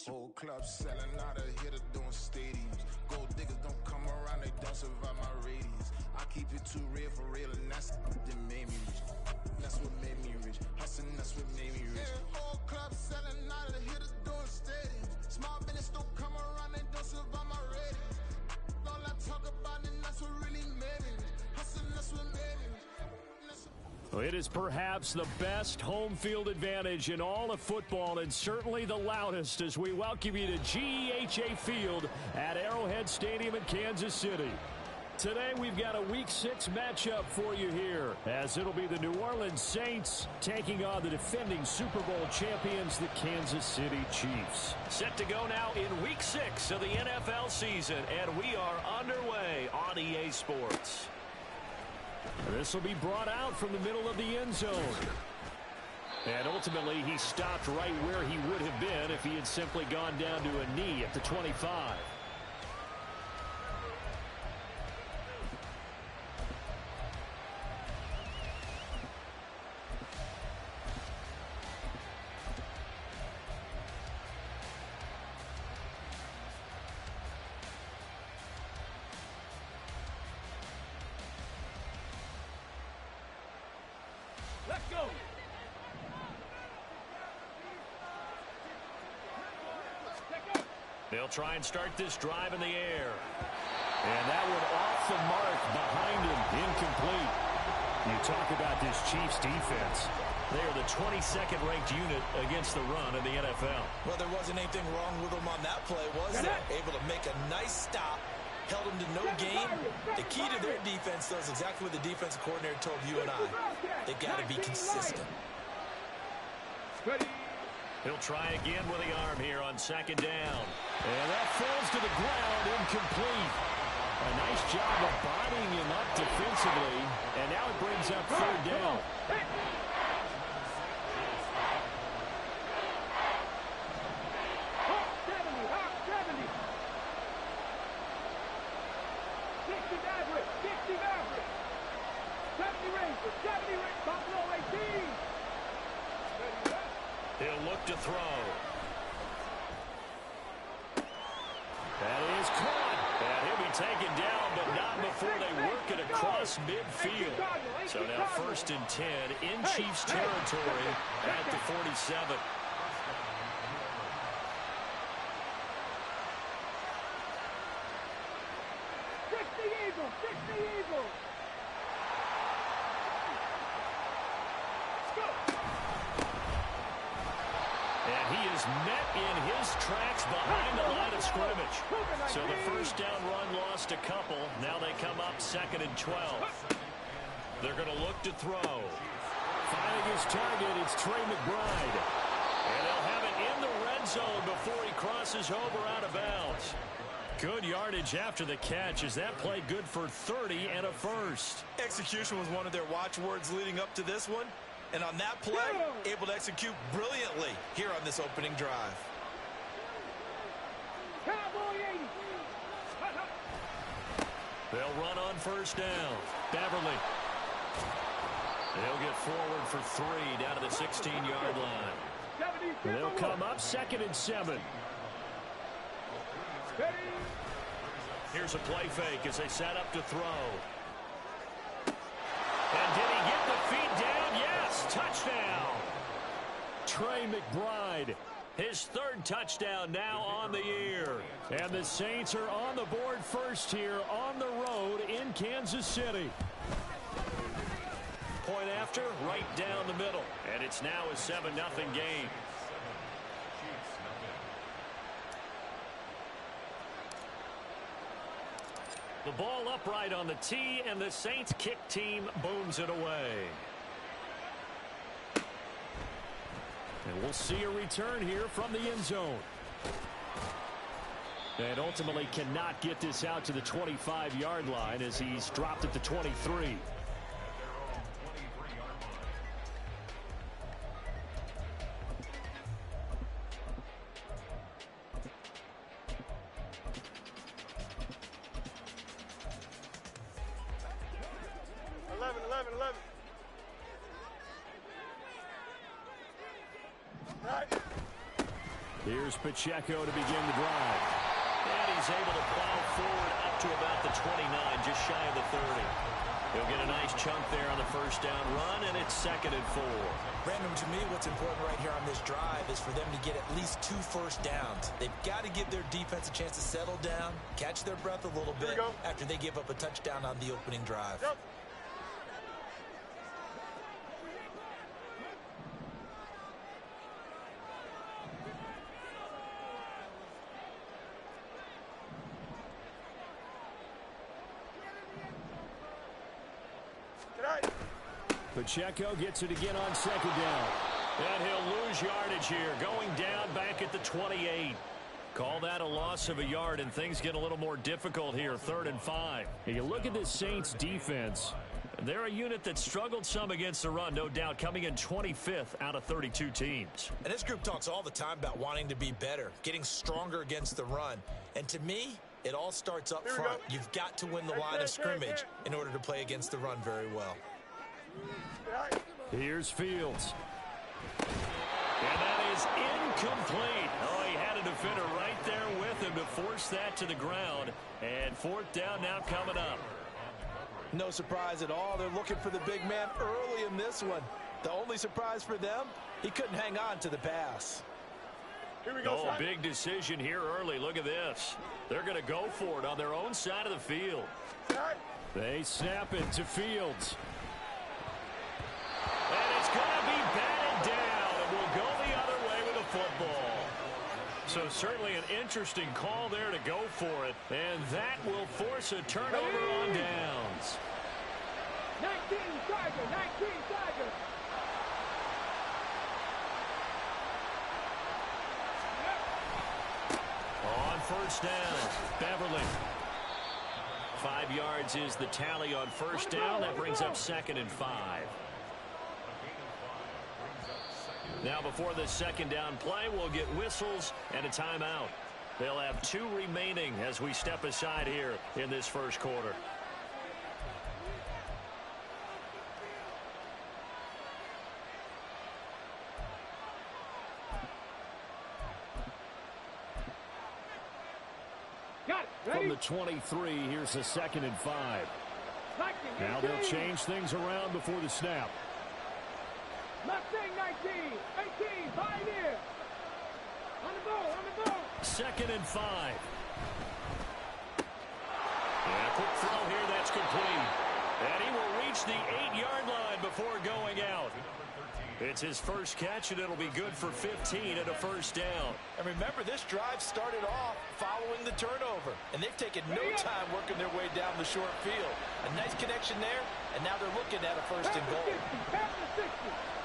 Whole club selling out of hitter doing stadiums. Gold diggers don't come around, they don't survive my radius. I keep it too real for real, and that's that made me rich. That's what made me rich. Hustling, that's what made me rich. Yeah, whole club selling out of hitters doing stadiums. Small business don't come around, they don't survive my radius. All I talk about, and that's what really made me rich. Hustling, that's what made me rich. It is perhaps the best home field advantage in all of football, and certainly the loudest, as we welcome you to GEHA Field at Arrowhead Stadium in Kansas City. Today we've got a Week 6 matchup for you here, as it'll be the New Orleans Saints taking on the defending Super Bowl champions, the Kansas City Chiefs. Set to go now in Week 6 of the NFL season, and we are underway on EA Sports. This will be brought out from the middle of the end zone. And ultimately, he stopped right where he would have been if he had simply gone down to a knee at the 25. Let's go. They'll try and start this drive in the air. And that one off the mark behind him, incomplete. You talk about this Chiefs defense. They are the 22nd ranked unit against the run in the NFL. Well, there wasn't anything wrong with them on that play, was there? Able to make a nice stop, held them to no gain. The key to their defense, though, is exactly what the defensive coordinator told you and I. They got to be consistent. He'll try again with the arm here on second down. And that falls to the ground, incomplete. A nice job of bodying him up defensively. And now it brings up third down. He'll look to throw. That is caught. And he'll be taken down, but not before they work it across midfield. So now 1st and 10 in Chiefs territory at the 47. And he is met in his tracks behind the line of scrimmage. So the first down run lost a couple. Now they come up 2nd and 12. They're going to look to throw. Finding his target, it's Trey McBride. And they'll have it in the red zone before he crosses over out of bounds. Good yardage after the catch. Is that play good for 30 and a first? Execution was one of their watchwords leading up to this one. And on that play, able to execute brilliantly here on this opening drive. They'll run on first down. Beverly. They'll get forward for 3 down to the 16-yard line. They'll come up 2nd and 7. Here's a play fake as they set up to throw. And did he get the feet down? Yes, touchdown. Trey McBride, his 3rd touchdown now on the year. And the Saints are on the board first here on the road in Kansas City. Point after, right down the middle. And it's now a 7-0 game. The ball upright on the tee, and the Saints kick team booms it away. And we'll see a return here from the end zone. And ultimately cannot get this out to the 25-yard line as he's dropped at the 23. Here's Pacheco to begin the drive. And he's able to plow forward up to about the 29, just shy of the 30. He'll get a nice chunk there on the first down run, and it's 2nd and 4. Brandon, to me, what's important right here on this drive is for them to get at least 2 first downs. They've got to give their defense a chance to settle down, catch their breath a little bit after they give up a touchdown on the opening drive. Pacheco gets it again on 2nd down. And he'll lose yardage here, going down back at the 28. Call that a loss of a yard, and things get a little more difficult here, 3rd and 5. And you look at this Saints defense. They're a unit that struggled some against the run, no doubt, coming in 25th out of 32 teams. And this group talks all the time about wanting to be better, getting stronger against the run. And to me, it all starts up front. You've got to win the line of scrimmage in order to play against the run very well. Here's Fields. And that is incomplete. Oh, he had a defender right there with him to force that to the ground. And 4th down now coming up. No surprise at all. They're looking for the big man early in this one. The only surprise for them, he couldn't hang on to the pass. Here we go. Oh, big decision here early. Look at this. They're going to go for it on their own side of the field. They snap it to Fields. And it's going to be batted down, and we'll go the other way with the football. So certainly an interesting call there to go for it, and that will force a turnover on downs. 19 Tiger, 19 Tiger. On 1st down, Beverly. 5 yards is the tally on 1st down. That brings up 2nd and 5. Now before the 2nd down play, we'll get whistles and a timeout. They'll have 2 remaining as we step aside here in this first quarter. From the 23, here's the 2nd and 5. Now they'll change things around before the snap. Mustang 19, 18, Pioneer. On the ball, on the ball. 2nd and 5. And a quick throw here, that's complete. And he will reach the 8-yard line before going out. It's his first catch, and it'll be good for 15 and a 1st down. And remember, this drive started off following the turnover, and they've taken no time working their way down the short field. A nice connection there, and now they're looking at a 1st and goal. Pass the 60.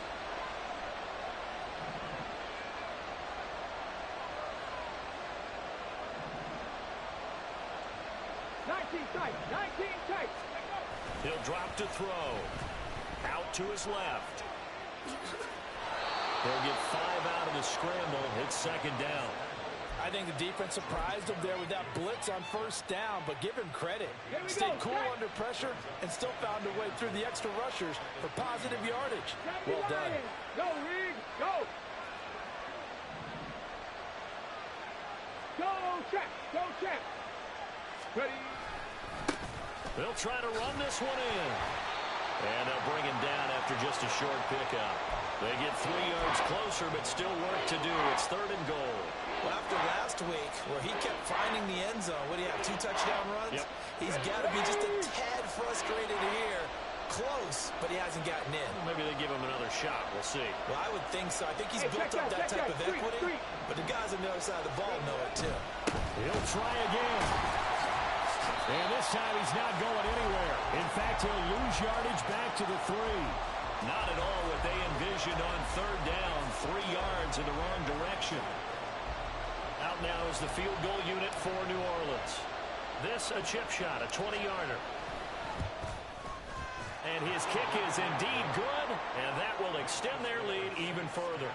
He'll drop to throw. Out to his left. He'll get 5 out of the scramble. It's 2nd down. I think the defense surprised him there with that blitz on 1st down, but give him credit. Stayed cool under pressure and still found a way through the extra rushers for positive yardage. Well done. Go, Reed, go. Go, check, go, check. Ready. They'll try to run this one in. And they'll bring him down after just a short pickup. They get 3 yards closer, but still work to do. It's 3rd and goal. Well, after last week, where he kept finding the end zone, what do you have, 2 touchdown runs? Yep. He's got to be just a tad frustrated here. Close, but he hasn't gotten in. Maybe they give him another shot. We'll see. Well, I would think so. I think he's built up that type of equity, but the guys on the other side of the ball know it too. He'll try again. And this time he's not going anywhere. In fact, he'll lose yardage back to the 3. Not at all what they envisioned on 3rd down. 3 yards in the wrong direction. Out now is the field goal unit for New Orleans. This a chip shot, a 20-yarder. And his kick is indeed good, and that will extend their lead even further.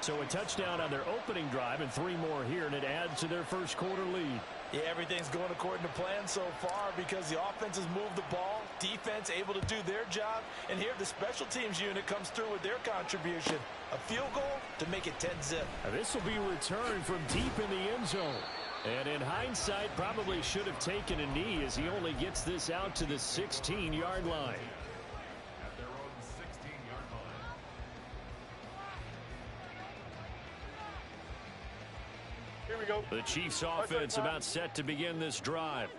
So a touchdown on their opening drive and 3 more here, and it adds to their first quarter lead. Yeah, everything's going according to plan so far because the offense has moved the ball, defense able to do their job, and here the special teams unit comes through with their contribution. A field goal to make it 10-zip. This will be returned from deep in the end zone. And in hindsight, probably should have taken a knee as he only gets this out to the 16-yard line. At their own 16-yard line. Here we go. The Chiefs offense about set to begin this drive.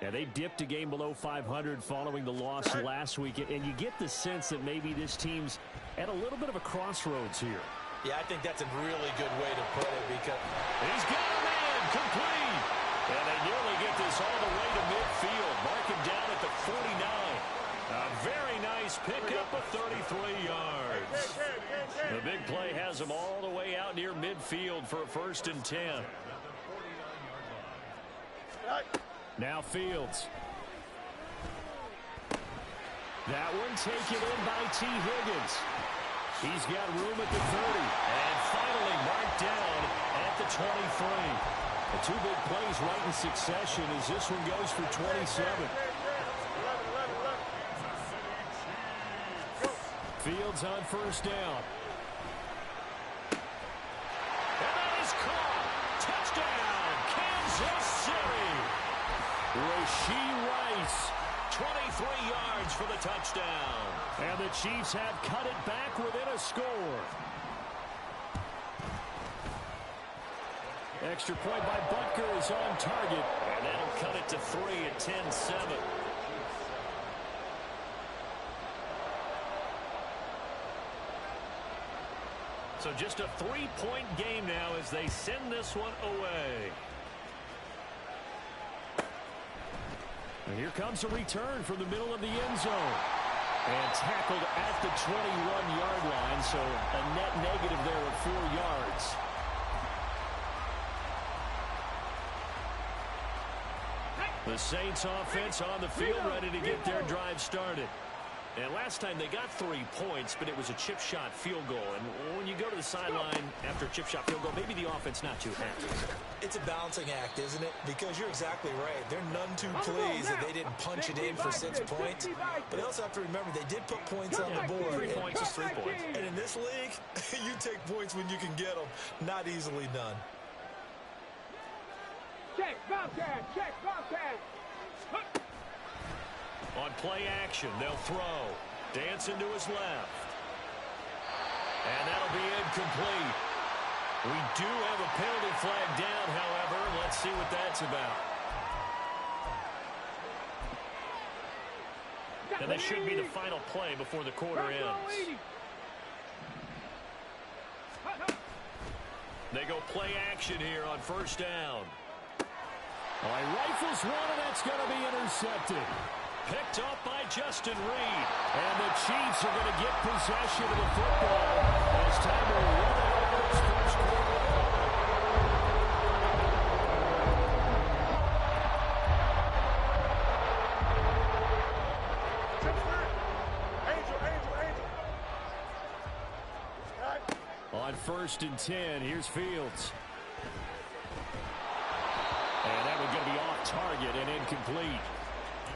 And they dipped a game below 500 following the loss last week. And you get the sense that maybe this team's at a little bit of a crossroads here. Yeah, I think that's a really good way to put it because he's got a man complete. And they nearly get this all the way to midfield. Mark him down at the 49. A very nice pickup of 33 yards. The big play has him all the way out near midfield for a 1st and 10. Now Fields. That one taken in by T. Higgins. He's got room at the 30. And finally marked down at the 23. The 2 big plays right in succession as this one goes for 27. Fields on 1st down. And that is caught. Touchdown, Kansas City. Rashee Rice, 23 yards for the touchdown. And the Chiefs have cut it back within a score. Extra point by Butker is on target. And that'll cut it to 3 at 10-7. So just a 3-point game now as they send this one away. And here comes a return from the middle of the end zone. And tackled at the 21-yard line, so a net negative there of 4 yards. The Saints offense on the field ready to get their drive started. And last time they got 3 points, but it was a chip shot field goal. And when you go to the sideline after a chip shot field goal, maybe the offense not too happy. It's a balancing act, isn't it? Because you're exactly right. They're none too pleased that they didn't punch it in for 6 points. But they also have to remember they did put points on the board. 3 points is 3 points. And in this league, you take points when you can get them. Not easily done. Check, Bobcat, check, Bobcat. On play action, they'll throw. Dancing to his left. And that'll be incomplete. We do have a penalty flag down, however. Let's see what that's about. And this should be the final play before the quarter ends. They go play action here on 1st down. Well, he rifles one, and that's going to be intercepted. Picked up by Justin Reed. And the Chiefs are going to get possession of the football as time will run out of this first quarter. On 1st and 10, here's Fields. And that one's going to be off target and incomplete.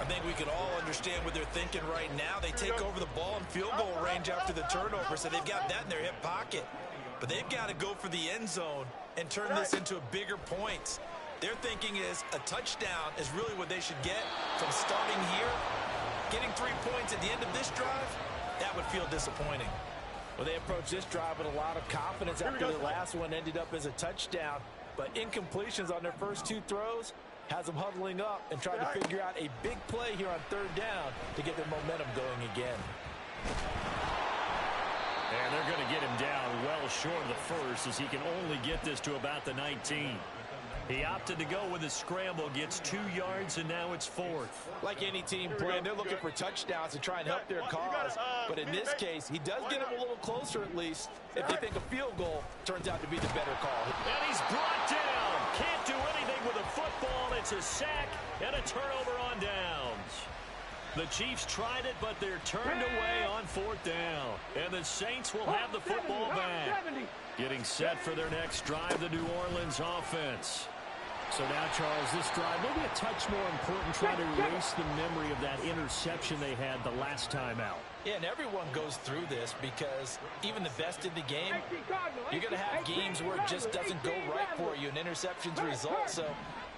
I think we can all understand what they're thinking right now. They take over the ball in field goal range after the turnover, so they've got that in their hip pocket. But they've got to go for the end zone and turn this into a bigger point. Their thinking is a touchdown is really what they should get from starting here. Getting 3 points at the end of this drive, that would feel disappointing. Well, they approached this drive with a lot of confidence after the last one ended up as a touchdown. But incompletions on their first 2 throws has them huddling up and trying to figure out a big play here on 3rd down to get their momentum going again. And they're going to get him down well short of the first as he can only get this to about the 19. He opted to go with a scramble, gets 2 yards, and now it's 4th. Like any team playing, they're looking for touchdowns to try and help their cause. But in this case, he does get them a little closer at least if they think a field goal turns out to be the better call. And he's brought down. Can't do anything with a football. It's a sack and a turnover on downs. The Chiefs tried it, but they're turned away on 4th down. And the Saints will have the football back. Getting set for their next drive, the New Orleans offense. So now, Charles, this drive maybe a touch more important, trying to erase the memory of that interception they had the last time out. Yeah, and everyone goes through this because even the best in the game, you're going to have games where it just doesn't go right for you, and interceptions result. So,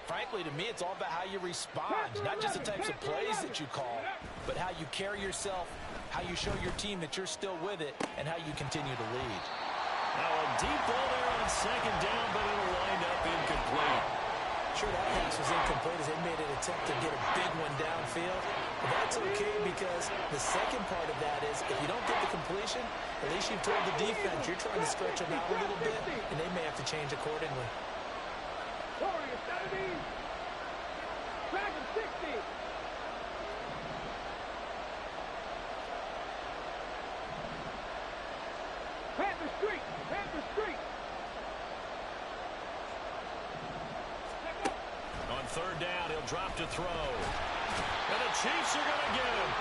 frankly, to me, it's all about how you respond, not just the types of plays that you call, but how you carry yourself, how you show your team that you're still with it, and how you continue to lead. Now a deep ball there on second down, but it'll wind up incomplete. Sure, that pass was incomplete as they made an attempt to get a big one downfield. But that's okay because the second part of that is if you don't get the completion, at least you've told the defense you're trying to stretch them out a little bit, and they may have to change accordingly. Warriors 70. Dragon 60. Panther Street. Panther Street. On third down, he'll drop to throw. And the Chiefs are going to get him.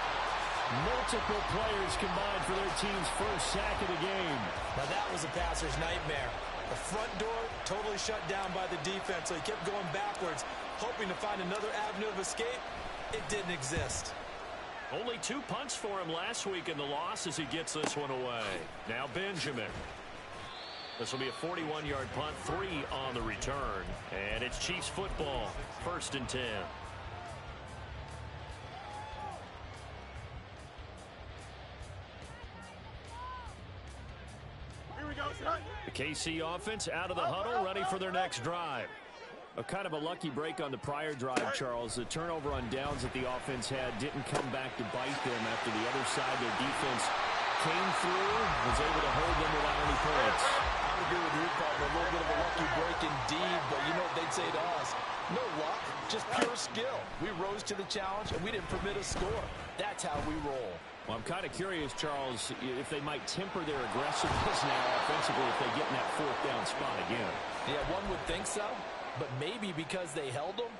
Multiple players combined for their team's first sack of the game. Now that was a passer's nightmare. The front door totally shut down by the defense, so he kept going backwards, hoping to find another avenue of escape. It didn't exist. Only 2 punts for him last week in the loss as he gets this one away. Now Benjamin. This will be a 41-yard punt, 3 on the return. And it's Chiefs football, 1st and 10. Here we go, son. The KC offense out of the huddle, ready for their next drive. A kind of a lucky break on the prior drive, Charles. The turnover on downs that the offense had didn't come back to bite them after the other side. Their defense came through, was able to hold them without any points. I would agree with you, partner. A little bit of a lucky break indeed, but you know what they'd say to us? No luck, just pure skill. We rose to the challenge, and we didn't permit a score. That's how we roll. Well, I'm kind of curious, Charles, if they might temper their aggressiveness now offensively if they get in that 4th down spot again. Yeah, one would think so, but maybe because they held them,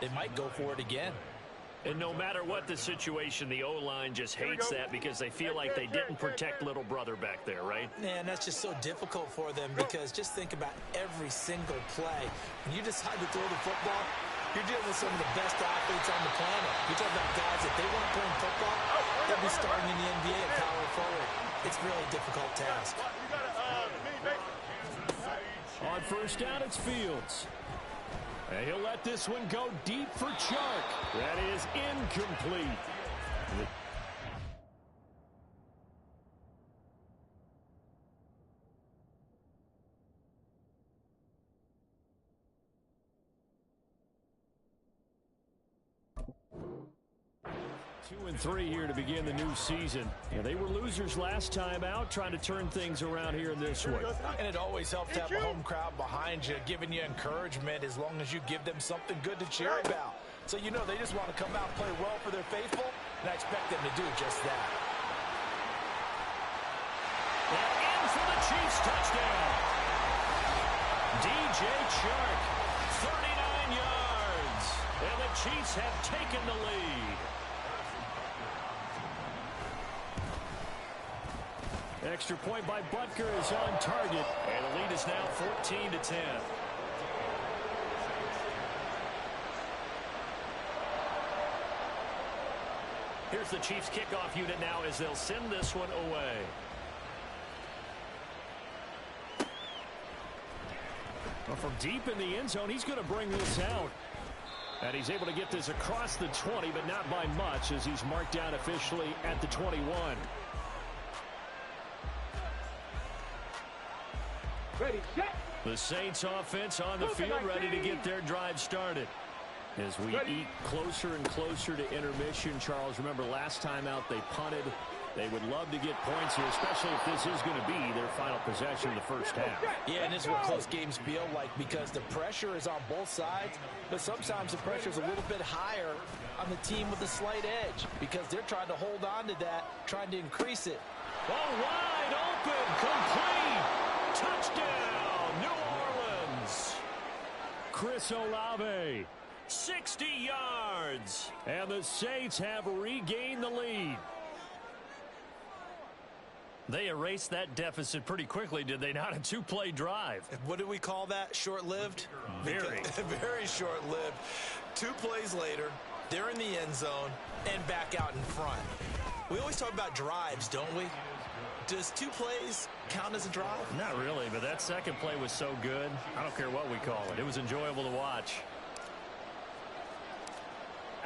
they might go for it again. And no matter what the situation, the O-line just hates that because they feel like they didn't protect little brother back there, right? Man, that's just so difficult for them because just think about every single play. When you decide to throw the football, you're dealing with some of the best athletes on the planet. You're talking about guys that they weren't playing football, they'll be starting in the NBA at power forward. It's really a difficult task. On 1st down, it's Fields. And he'll let this one go deep for Chark. That is incomplete. 2-3 here to begin the new season. Yeah, they were losers last time out, trying to turn things around here in this one. And it always helps to have a home crowd behind you, giving you encouragement as long as you give them something good to cheer about. So you know they just want to come out and play well for their faithful, and I expect them to do just that. And in for the Chiefs touchdown. DJ Chark, 39 yards. And the Chiefs have taken the lead. Extra point by Butker is on target. And the lead is now 14-10. Here's the Chiefs kickoff unit now as they'll send this one away. Well, from deep in the end zone, he's going to bring this out. And he's able to get this across the 20, but not by much as he's marked down officially at the 21. Ready, set. The Saints offense on the field, ready to get their drive started. As we eat closer and closer to intermission, Charles, remember last time out they punted. They would love to get points here, especially if this is going to be their final possession of the first half. Yeah, and this is what close games feel like because the pressure is on both sides, but sometimes the pressure is a little bit higher on the team with a slight edge because they're trying to hold on to that, trying to increase it. Oh, wide open, complete, touchdown, New Orleans. Chris Olave, 60 yards. and the Saints have regained the lead. They erased that deficit pretty quickly, did they not? A two-play drive. What do we call that? Short-lived? Very. Very short-lived. 2 plays later, they're in the end zone and back out in front. We always talk about drives, don't we? Does 2 plays count as a drive? Not really, but that second play was so good. I don't care what we call it. It was enjoyable to watch.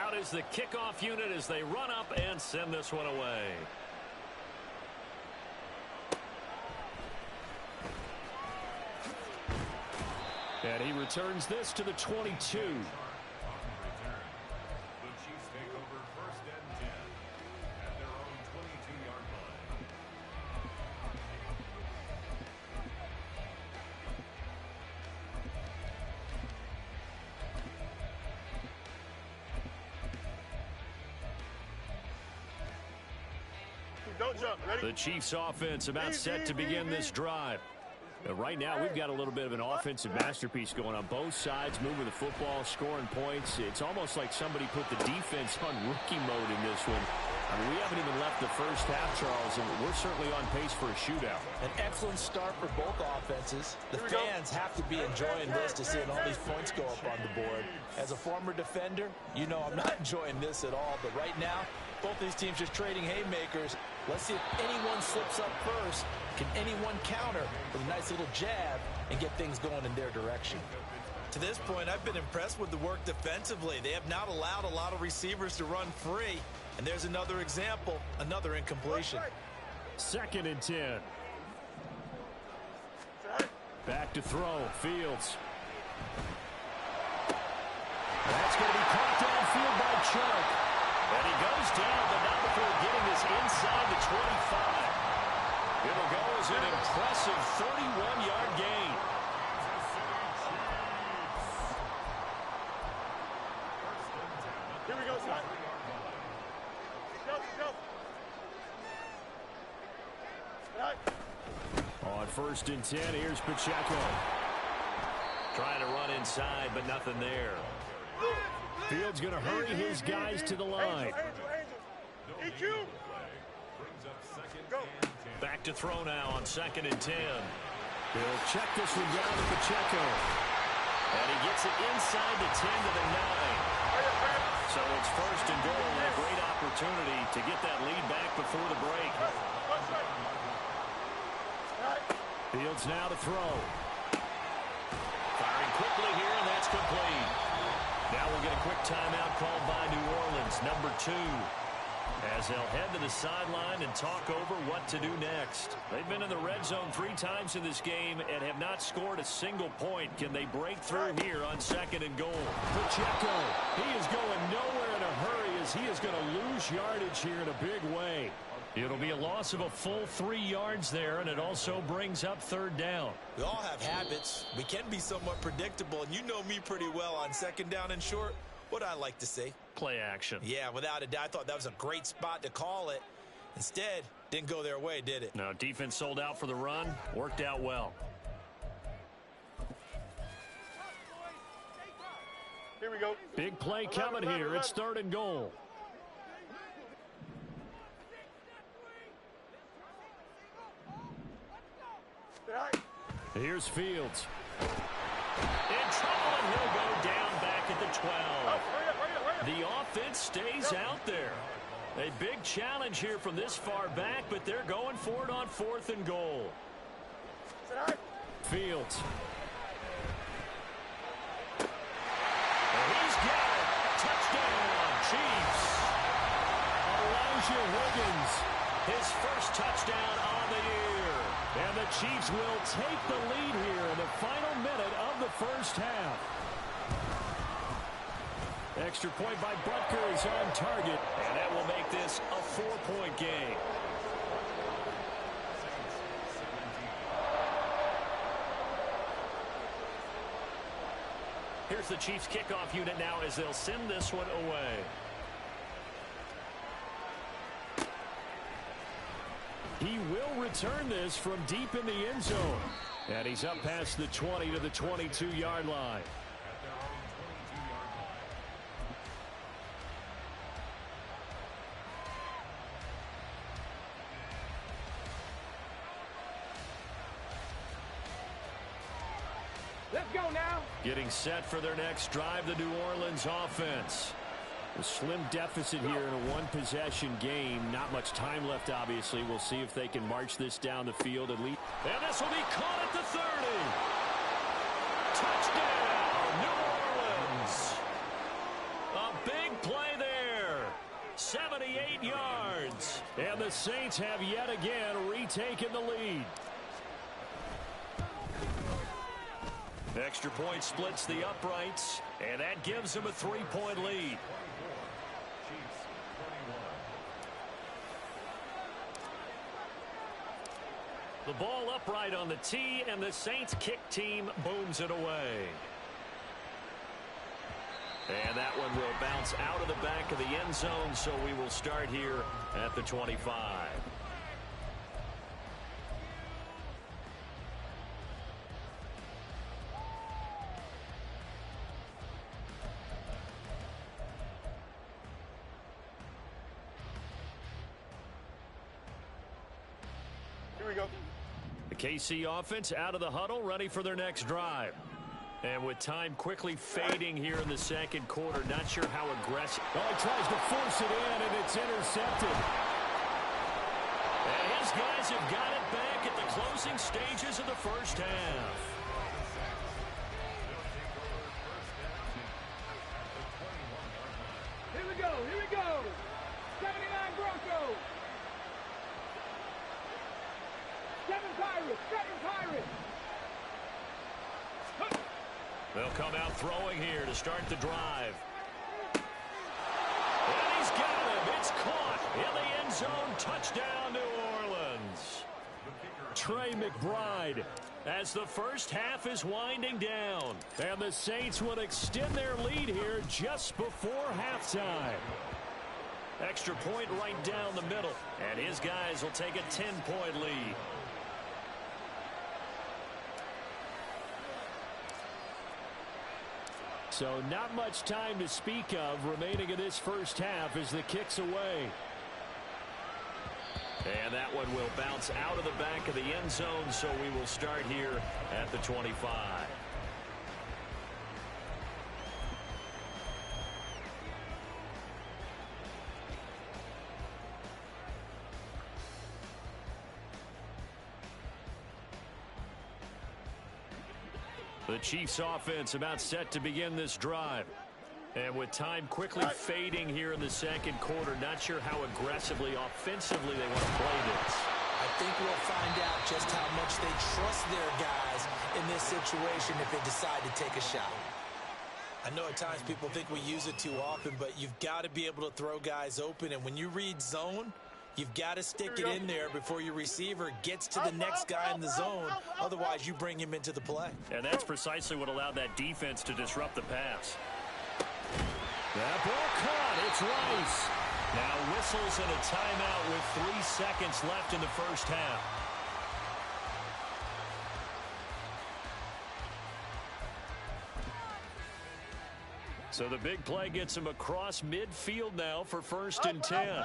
Out is the kickoff unit as they run up and send this one away. And he returns this to the 22. The Chiefs take over 1st and 10 at their own 22-yard line. Don't jump. Ready? The Chiefs offense about set to begin this drive. Right now, we've got a little bit of an offensive masterpiece going on both sides, moving the football, scoring points. It's almost like somebody put the defense on rookie mode in this one. I mean, we haven't even left the first half, Charles, and we're certainly on pace for a shootout. An excellent start for both offenses. The fans have to be enjoying this to seeing all these points go up on the board. As a former defender, you know I'm not enjoying this at all, but right now, both these teams just trading haymakers. Let's see if anyone slips up first. Can anyone counter with a nice little jab and get things going in their direction? To this point, I've been impressed with the work defensively. They have not allowed a lot of receivers to run free. And there's another example, another incompletion. 2nd and 10. Back to throw. Fields. That's going to be caught downfield by Chuck. And he goes down, but not before getting this inside the 25. It'll go as an impressive 31-yard gain. Here we go, son. On 1st and 10, here's Pacheco. Trying to run inside, but nothing there. Fields going to hurry his guys to the line. EQ. Go. Back to throw now on 2nd and 10. He'll check this one down to Pacheco. And he gets it inside the 10 to the 9. So it's 1st and goal and a great opportunity to get that lead back before the break. Fields now to throw. Firing quickly here, and that's complete. Now we'll get a quick timeout called by New Orleans, number 2. As they'll head to the sideline and talk over what to do next. They've been in the red zone 3 times in this game and have not scored a single point. Can they break through here on 2nd and goal? Pacheco, he is going nowhere in a hurry as he is going to lose yardage here in a big way. It'll be a loss of a full 3 yards there, and it also brings up 3rd down. We all have habits. We can be somewhat predictable, and you know me pretty well on 2nd down and short. What I like to see. Play action. Yeah, without a doubt. I thought that was a great spot to call it. Instead, didn't go their way, did it? No, defense sold out for the run. Worked out well. Here we go. Big play coming here. It's 3rd and goal. Here's Fields. In trouble, and he'll go down back at the 12. The offense stays out there. A big challenge here from this far back, but they're going for it on 4th and goal. Fields. And he's got it. Touchdown, Chiefs. Elijah Wiggins. His first touchdown on the year. And the Chiefs will take the lead here in the final minute of the first half. Extra point by Butker is on target. And that will make this a 4-point game. Here's the Chiefs kickoff unit now as they'll send this one away. He will return this from deep in the end zone. And he's up past the 20 to the 22-yard line. Let's go now. Getting set for their next drive, the New Orleans offense. A slim deficit here in a one-possession game. Not much time left, obviously. We'll see if they can march this down the field and lead. And this will be caught at the 30. Touchdown, New Orleans. A big play there. 78 yards. And the Saints have yet again retaken the lead. Extra point splits the uprights, and that gives them a 3-point lead. The ball upright on the tee, and the Saints kick team booms it away. And that one will bounce out of the back of the end zone, so we will start here at the 25. The KC offense out of the huddle, ready for their next drive. And with time quickly fading here in the second quarter, not sure how aggressive. Oh, he tries to force it in, and it's intercepted. And his guys have got it back at the closing stages of the first half. Here we go. 79 Broncos. 7 Pirates. They'll come out throwing here to start the drive. And he's got him. It's caught in the end zone. Touchdown, New Orleans. Trey McBride. As the first half is winding down. And the Saints will extend their lead here just before halftime. Extra point right down the middle. And his guys will take a 10-point lead. So not much time to speak of remaining in this first half as the kick's away. And that one will bounce out of the back of the end zone, so we will start here at the 25. The Chiefs offense about set to begin this drive. And with time quickly fading here in the second quarter, not sure how aggressively, offensively they want to play this. I think we'll find out just how much they trust their guys in this situation if they decide to take a shot. I know at times people think we use it too often, but you've got to be able to throw guys open. And when you read zone, you've got to stick it in there before your receiver gets to the next guy in the zone. Otherwise, you bring him into the play. And that's precisely what allowed that defense to disrupt the pass. That ball caught. It's Rice. Now whistles and a timeout with 3 seconds left in the first half. So the big play gets him across midfield now for 1st and 10.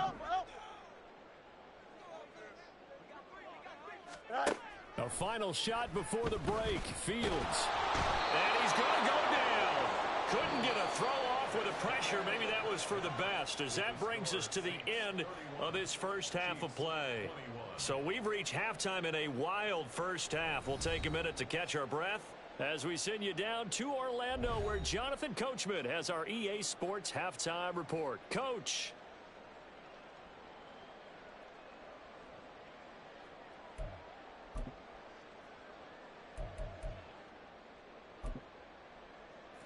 A final shot before the break. Fields. And he's going to go down. Couldn't get a throw off with the pressure. Maybe that was for the best, as that brings us to the end of this first half of play. So we've reached halftime in a wild first half. We'll take a minute to catch our breath as we send you down to Orlando, where Jonathan Coachman has our EA Sports halftime report. Coach.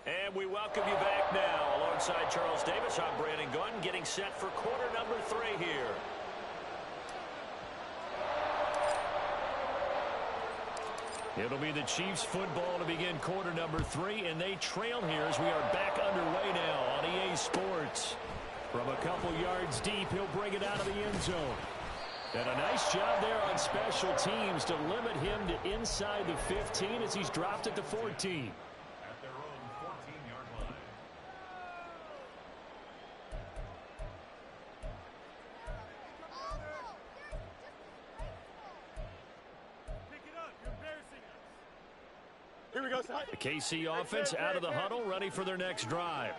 And we welcome you back now. Alongside Charles Davis, I'm Brandon Gunn, getting set for quarter number 3 here. It'll be the Chiefs football to begin quarter number 3, and they trail here as we are back underway now on EA Sports. From a couple yards deep, he'll bring it out of the end zone. And a nice job there on special teams to limit him to inside the 15 as he's dropped it to 14. The KC offense out of the huddle, ready for their next drive.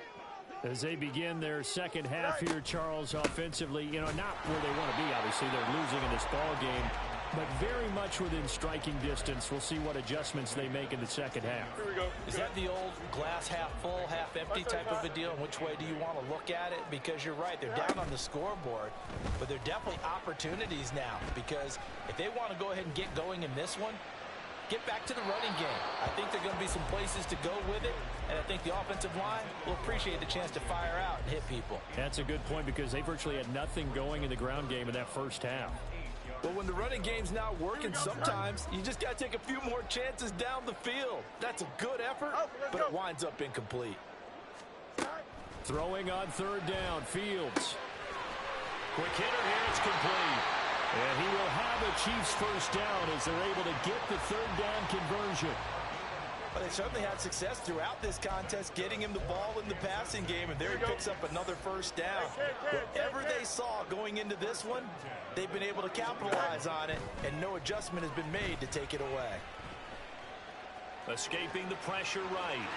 As they begin their second half here, Charles, offensively, not where they want to be. Obviously, they're losing in this ball game, but very much within striking distance. We'll see what adjustments they make in the second half. Is that the old glass half full, half empty type of a deal? And which way do you want to look at it? Because you're right, they're down on the scoreboard, but they're definitely opportunities now, because if they want to go ahead and get going in this one, get back to the running game. I think there are going to be some places to go with it, and I think the offensive line will appreciate the chance to fire out and hit people. That's a good point, because they virtually had nothing going in the ground game in that first half. But when the running game's not working, sometimes you just got to take a few more chances down the field. That's a good effort, but it winds up incomplete. Throwing on third down, Fields. Quick hitter here, it's complete. And he will have a Chiefs first down as they're able to get the third down conversion. But they certainly had success throughout this contest getting him the ball in the passing game, and there he picks up another first down. Whatever they saw going into this one, they've been able to capitalize on it, and no adjustment has been made to take it away. Escaping the pressure right.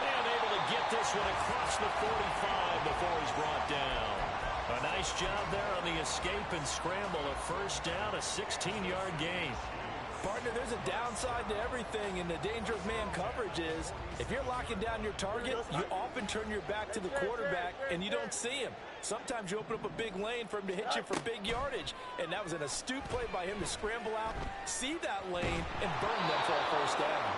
And able to get this one across the 45 before he's brought down. A nice job there on the escape and scramble. A first down, a 16-yard gain. Partner, there's a downside to everything, and the danger of man coverage is if you're locking down your target, you often turn your back to the quarterback and you don't see him. Sometimes you open up a big lane for him to hit you for big yardage, and that was an astute play by him to scramble out, see that lane, and burn them for a first down.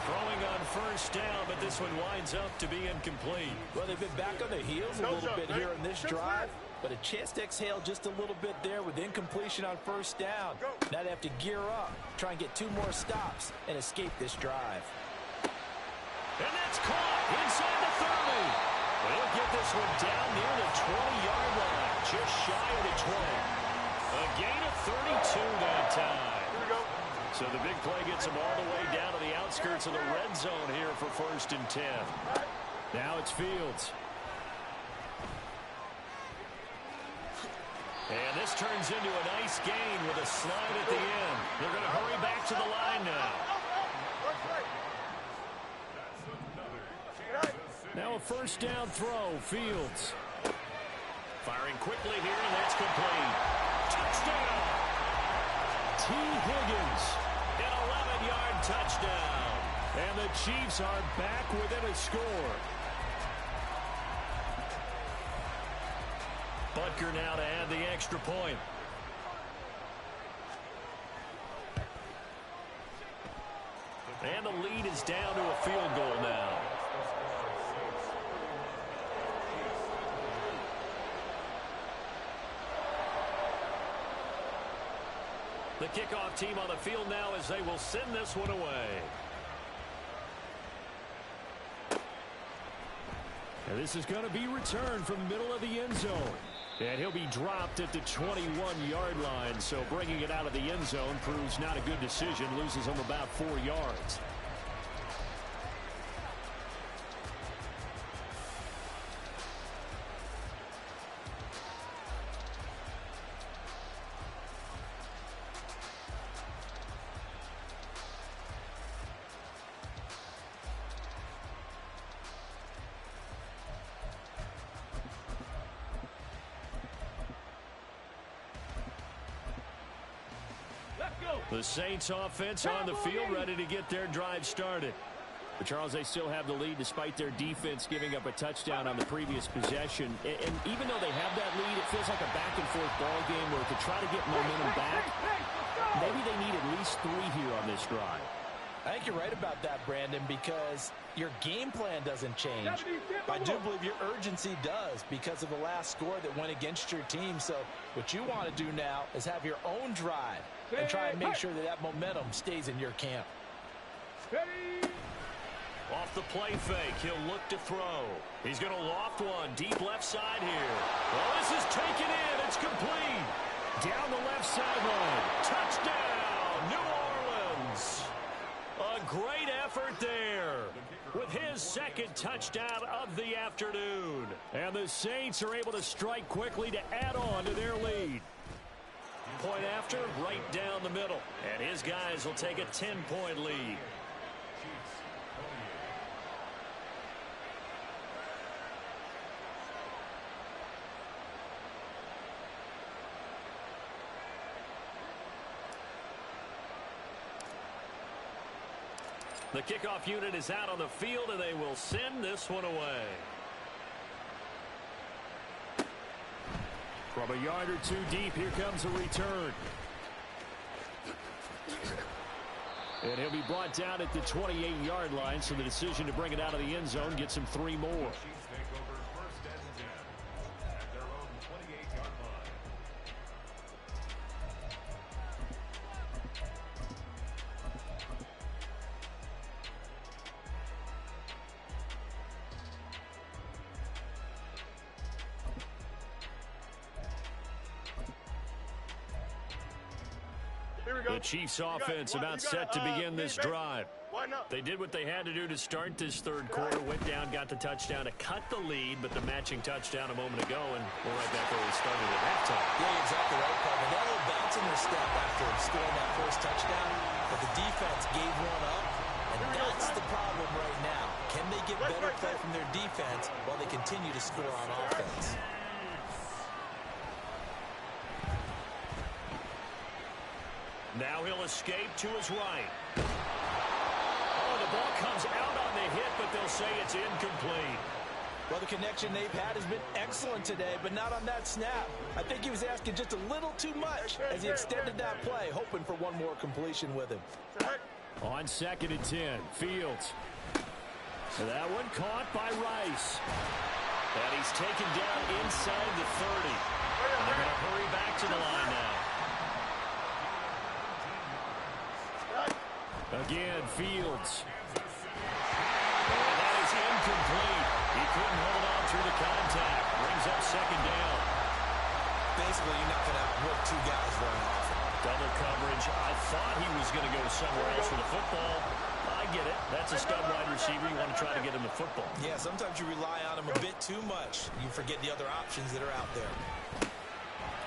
Throwing on first down, but this one winds up to be incomplete. Well, they've been back on their heels a little bit here in this drive, but a chance to exhale just a little bit there with incompletion on first down. Now they have to gear up, try and get 2 more stops, and escape this drive. And that's caught inside the 30. They'll get this one down near the 20-yard line, just shy of the 20. A gain of 32 that time. So the big play gets them all the way down to the outskirts of the red zone here for 1st and 10. Now it's Fields. And this turns into a nice gain with a slide at the end. They're going to hurry back to the line now. Now a first down throw, Fields. Firing quickly here, and that's complete. Touchdown! T. Higgins. An 11-yard touchdown. And the Chiefs are back within a score. Butker now to add the extra point. And the lead is down to a field goal now. The kickoff team on the field now as they will send this one away. And this is going to be returned from the middle of the end zone. And he'll be dropped at the 21-yard line. So bringing it out of the end zone proves not a good decision. Loses him about 4 yards. The Saints offense on the field, ready to get their drive started. But Charles, they still have the lead despite their defense giving up a touchdown on the previous possession. And even though they have that lead, it feels like a back-and-forth ball game where to try to get momentum back, maybe they need at least 3 here on this drive. I think you're right about that, Brandon, because your game plan doesn't change. I do believe your urgency does because of the last score that went against your team. So what you want to do now is have your own drive and try and make sure that that momentum stays in your camp. Off the play fake, he'll look to throw. He's going to loft one deep left side here. Well, this is taken in. It's complete. Down the left sideline. Touchdown, New Orleans. A great effort there with his second touchdown of the afternoon. And the Saints are able to strike quickly to add on to their lead. Point after, right down the middle. And his guys will take a 10-point lead. The kickoff unit is out on the field, and they will send this one away. From a yard or two deep, here comes a return. And he'll be brought down at the 28-yard line, so the decision to bring it out of the end zone gets him 3 more. Chiefs take over first and 10 at their own 28-yard line. The Chiefs offense about set to begin this drive. They did what they had to do to start this third quarter. Went down, got the touchdown to cut the lead, but the matching touchdown a moment ago, and we're right back where we started at halftime. Yeah, you're exactly right, Parker. They had a little bounce in their step after scoring that first touchdown, but the defense gave one up, and that's the problem right now. Can they get better play from their defense while they continue to score on offense? Now he'll escape to his right. Oh, the ball comes out on the hit, but they'll say it's incomplete. Well, the connection they've had has been excellent today, but not on that snap. I think he was asking just a little too much as he extended that play, hoping for one more completion with him. On 2nd and 10, Fields. That one caught by Rice. And he's taken down inside the 30. And they're going to hurry back to the line now. Again, Fields. And that is incomplete. He couldn't hold on through the contact. Brings up 2nd down. Basically, you're not going to outwork two guys very often. Double coverage. I thought he was going to go somewhere else with the football. I get it. That's a stud wide receiver. You want to try to get him the football. Yeah, sometimes you rely on him a bit too much. You forget the other options that are out there.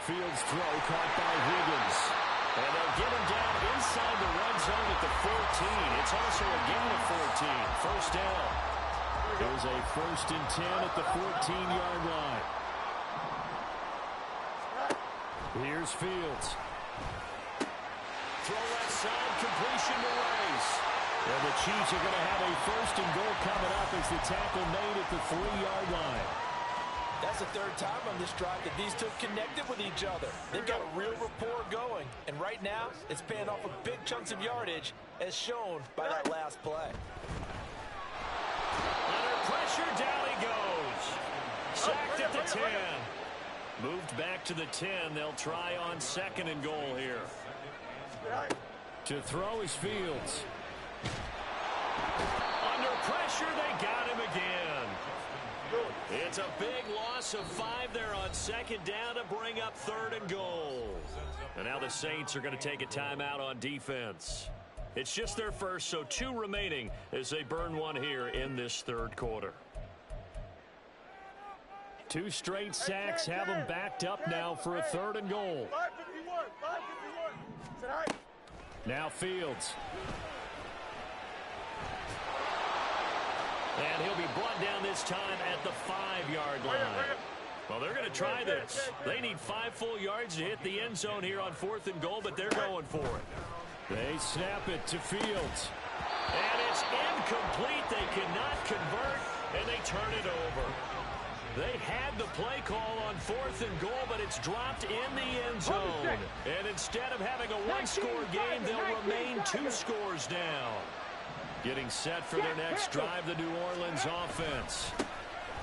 Fields throw caught by Higgins. And they'll get him down inside the red zone at the 14. It's also a gain of 14. First down. There's a 1st and 10 at the 14-yard line. Here's Fields. Throw left side, completion to Rice. And the Chiefs are going to have a 1st and goal coming up as the tackle made at the 3-yard line. That's the 3rd time on this drive that these two connected with each other. They've got a real rapport going, and right now it's paying off with big chunks of yardage as shown by that last play. Under pressure, down he goes. Sacked at the 10. Moved back to the 10. They'll try on 2nd and goal here. To throw is Fields. Under pressure, they got him again. It's a big loss of 5 there on 2nd down to bring up 3rd and goal. And now the Saints are going to take a timeout on defense. It's just their first, so 2 remaining as they burn one here in this 3rd quarter. 2 straight sacks have them backed up now for a 3rd and goal. 551. Now Fields. And he'll be brought down this time at the 5-yard line. Well, they're going to try this. They need 5 full yards to hit the end zone here on 4th and goal, but they're going for it. They snap it to Fields. And it's incomplete. They cannot convert, and they turn it over. They had the play call on 4th and goal, but it's dropped in the end zone. And instead of having a 1-score game, they'll remain 2 scores down. Getting set for their next drive, the New Orleans offense.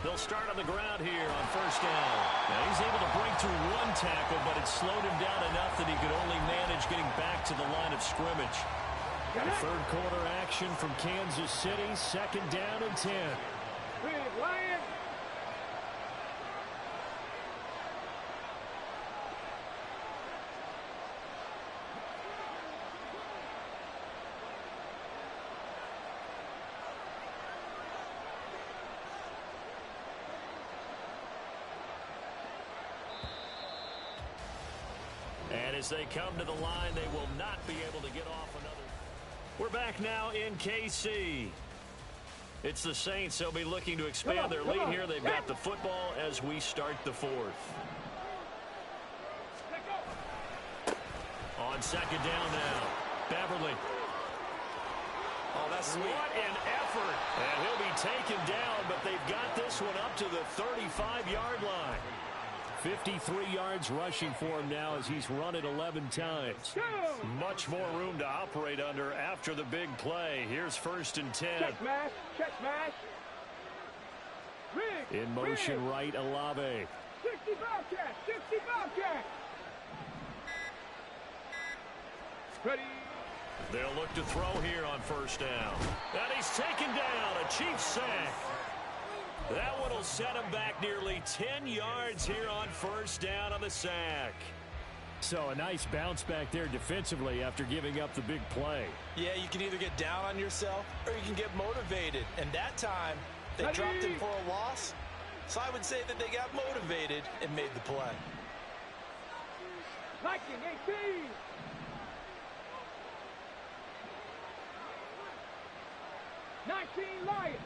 They'll start on the ground here on 1st down. Now he's able to break through 1 tackle, but it slowed him down enough that he could only manage getting back to the line of scrimmage. The 3rd quarter action from Kansas City, 2nd down and 10. Big Lion. And as they come to the line, they will not be able to get off another. We're back now in KC. It's the Saints. They'll be looking to expand their lead here. They've got the football as we start the fourth. On second down now, Beverly. Oh, that's sweet. What an effort. And he'll be taken down, but they've got this one up to the 35-yard line. 53 yards rushing for him now as he's run it 11 times. Much more room to operate under after the big play. Here's 1st and 10. Check smash. Check smash. In motion right, Olave. 60 Bobcat. 60 Bobcat. Ready. They'll look to throw here on 1st down. And he's taken down. A Chiefs sack. That one will set him back nearly 10 yards here on 1st down on the sack. So a nice bounce back there defensively after giving up the big play. Yeah, you can either get down on yourself or you can get motivated. And that time, they dropped him for a loss. So I would say that they got motivated and made the play. Viking 18. Lions.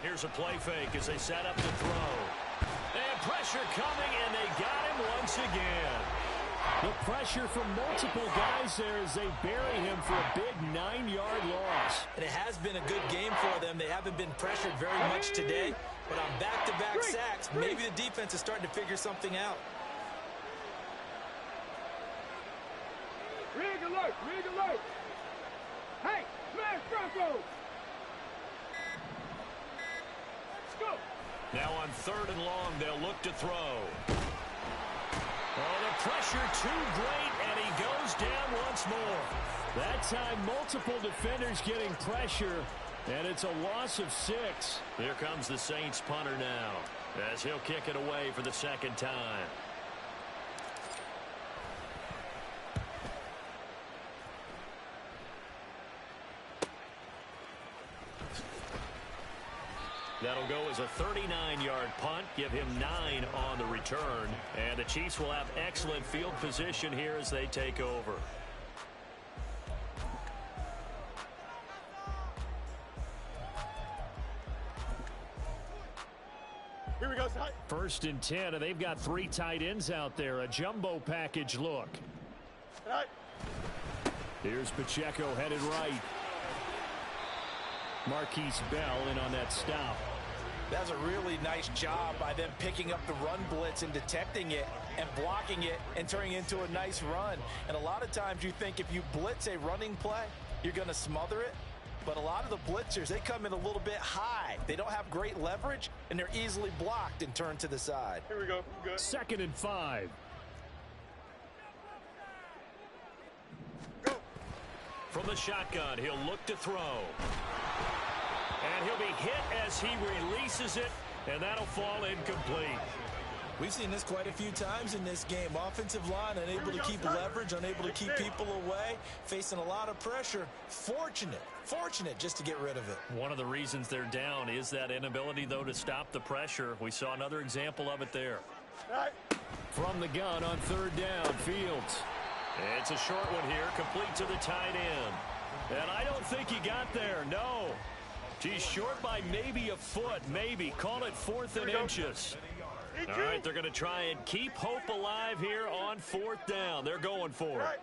Here's a play fake as they set up to throw. And pressure coming, and they got him once again. The pressure from multiple guys there as they bury him for a big 9-yard loss. And it has been a good game for them. They haven't been pressured very much today. But on back-to-back sacks, maybe the defense is starting to figure something out. Rig alert. Rig alert. Hey, smash Broncos. Go. Now on 3rd and long, they'll look to throw. Oh, the pressure too great, and he goes down once more. That time, multiple defenders getting pressure, and it's a loss of 6. Here comes the Saints punter now, as he'll kick it away for the 2nd time. That'll go as a 39-yard punt, give him 9 on the return. And the Chiefs will have excellent field position here as they take over. Here we go, Ty. 1st and 10, and they've got 3 tight ends out there. A jumbo package look. Right. Here's Pacheco headed right. Marquise Bell in on that stop. That's a really nice job by them picking up the run blitz and detecting it and blocking it and turning it into a nice run. And a lot of times you think if you blitz a running play, you're going to smother it. But a lot of the blitzers, they come in a little bit high. They don't have great leverage, and they're easily blocked and turned to the side. Here we go. Good. 2nd and 5. Go. From the shotgun, he'll look to throw. And he'll be hit as he releases it, and that'll fall incomplete. We've seen this quite a few times in this game. Offensive line unable to keep leverage, unable to keep people away, facing a lot of pressure. Fortunate just to get rid of it. One of the reasons they're down is that inability, though, to stop the pressure. We saw another example of it there. From the gun on 3rd down, Fields. It's a short one here, complete to the tight end. And I don't think he got there, no. He's short by maybe a foot, maybe. Call it 4th and inches. All right, they're going to try and keep hope alive here on 4th down. They're going for it.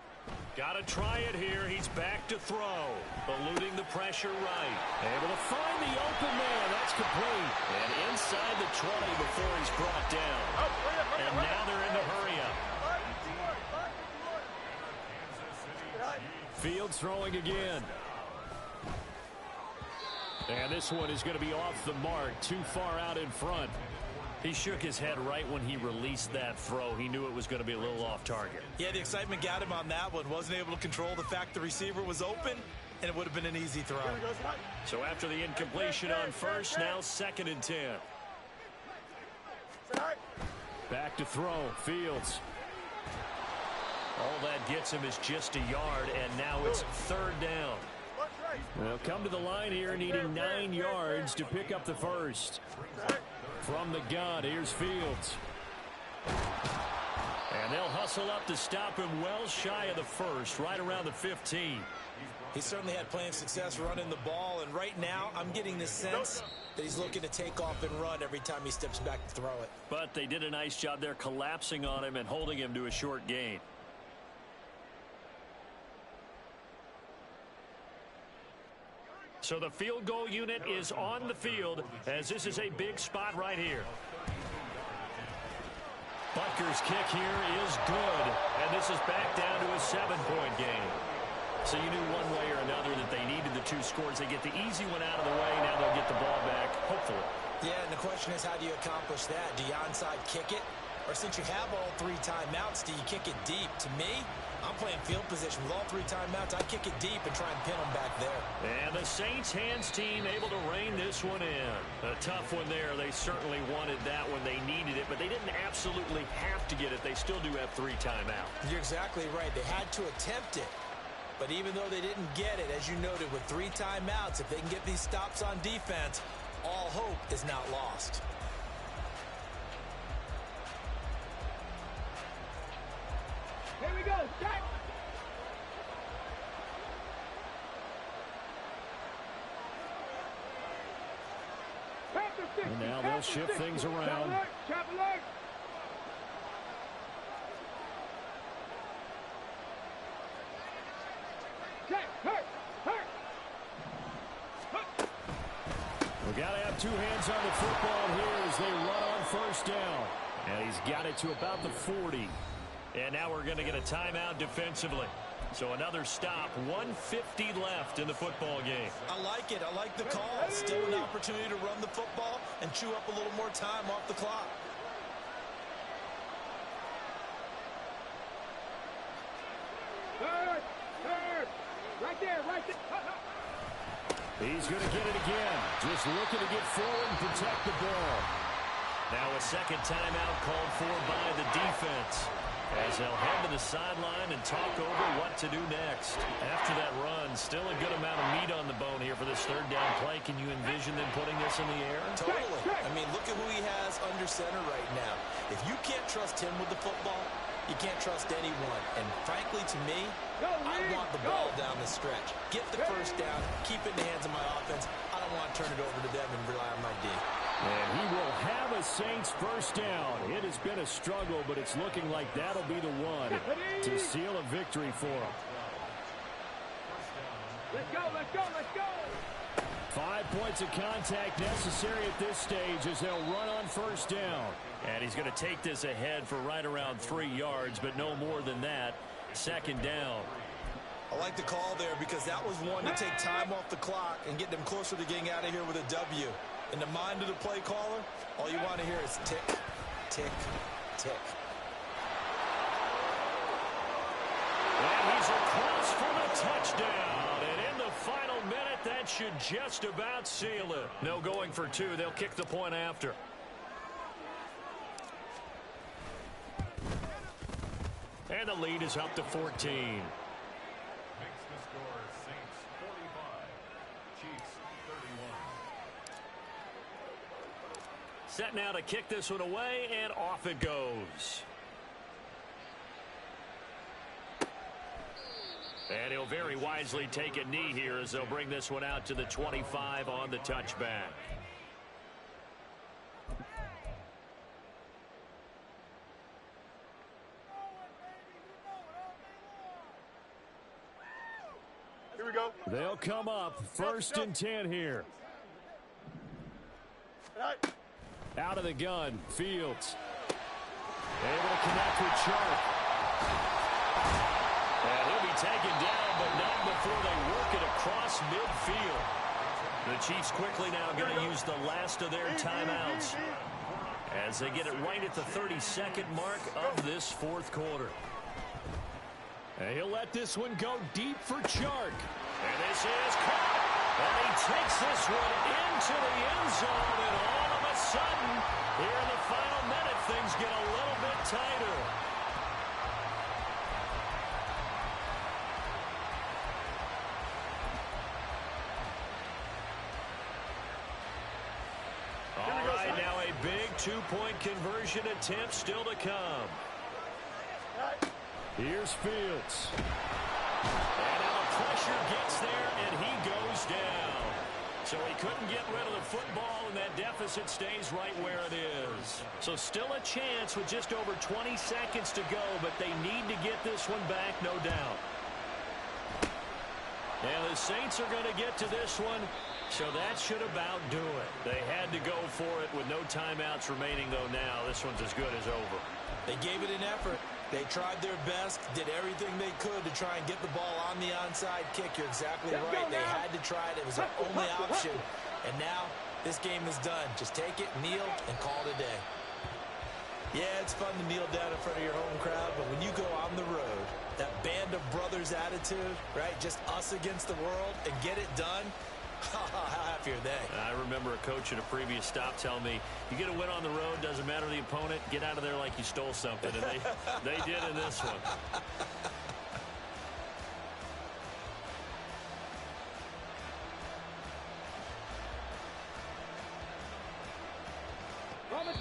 Got to try it here. He's back to throw. Eluding the pressure right. Able to find the open man. That's complete. And inside the 20 before he's brought down. And now they're in the hurry-up. Fields throwing again. And this one is going to be off the mark, too far out in front. He shook his head right when he released that throw. He knew it was going to be a little off target. Yeah, the excitement got him on that one. Wasn't able to control the fact the receiver was open, and it would have been an easy throw. So after the incompletion on 1st, now 2nd and 10. Back to throw, Fields. All that gets him is just a yard, and now it's 3rd down. They'll come to the line here needing 9 yards to pick up the 1st. From the gun, here's Fields. And they'll hustle up to stop him well shy of the first, right around the 15. He certainly had plenty of success running the ball, and right now I'm getting the sense that he's looking to take off and run every time he steps back to throw it. But they did a nice job there collapsing on him and holding him to a short gain. So the field goal unit is on the field as this is a big spot right here. Butker's kick here is good, and this is back down to a 7-point game. So you knew one way or another that they needed the 2 scores. They get the easy one out of the way. Now they'll get the ball back, hopefully. Yeah, and the question is, how do you accomplish that? Do you onside kick it? Or since you have all 3 timeouts, do you kick it deep? To me, I'm playing field position with all 3 timeouts. I kick it deep and try and pin them back there. And the Saints hands team able to rein this one in. A tough one there. They certainly wanted that when they needed it, but they didn't absolutely have to get it. They still do have 3 timeouts. You're exactly right. They had to attempt it. But even though they didn't get it, as you noted, with 3 timeouts, if they can get these stops on defense, all hope is not lost. Here we go, set. And now they'll shift things around. Trap alert. We got to have 2 hands on the football here as they run on first down. And he's got it to about the 40. And now we're going to get a timeout defensively. So another stop, 1:50 left in the football game. I like it. I like the call. Still an opportunity to run the football and chew up a little more time off the clock. Third. Right there. He's going to get it again. Just looking to get forward and protect the ball. Now a second timeout called for by the defense, as they'll head to the sideline and talk over what to do next. After that run, still a good amount of meat on the bone here for this 3rd down play. Can you envision them putting this in the air? Totally. I mean, look at who he has under center right now. If you can't trust him with the football, you can't trust anyone. And frankly, to me, I want the ball down the stretch. Get the first down, keep it in the hands of my offense. I don't want to turn it over to them and rely on my D. And he will have a Saints first down. It has been a struggle, but it's looking like that'll be the one to seal a victory for him. Let's go. 5 points of contact necessary at this stage as they'll run on first down. And he's going to take this ahead for right around 3 yards, but no more than that. 2nd down. I like the call there because that was one to take time off the clock and get them closer to getting out of here with a W. In the mind of the play caller, all you want to hear is tick, tick, tick. And he's across for the touchdown. And in the final minute, that should just about seal it. No going for 2. They'll kick the point after. And the lead is up to 14. Makes the score Saints 45, Chiefs 31. Set now to kick this one away, and off it goes. And he'll very wisely take a knee here as they'll bring this one out to the 25 on the touchback. Here we go. They'll come up 1st and 10 here. Out of the gun, Fields. Able to connect with Chark. And he'll be taken down, but not before they work it across midfield. The Chiefs quickly now going to use the last of their timeouts as they get it right at the 32nd mark of this 4th quarter. And he'll let this one go deep for Chark. And this is caught. And he takes this one into the end zone. And all of a sudden, here in the final minute, things get a little bit tighter. All right, now a big 2-point conversion attempt still to come. Here's Fields. And now the pressure gets there, and he goes down. So he couldn't get rid of the football, and that deficit stays right where it is. So still a chance with just over 20 seconds to go, but they need to get this one back, no doubt. And the Saints are going to get to this one, so that should about do it. They had to go for it with no timeouts remaining, though now. This one's as good as over. They gave it an effort. They tried their best, did everything they could to try and get the ball on the onside kick. You're exactly right. They had to try it. It was their only option. And now this game is done. Just take it, kneel, and call it a day. Yeah, it's fun to kneel down in front of your home crowd, but when you go on the road, that band of brothers attitude, right, just us against the world, and get it done, how happy are they? I remember a coach at a previous stop telling me, you get a win on the road, doesn't matter the opponent, get out of there like you stole something. And they did in this one. Robert,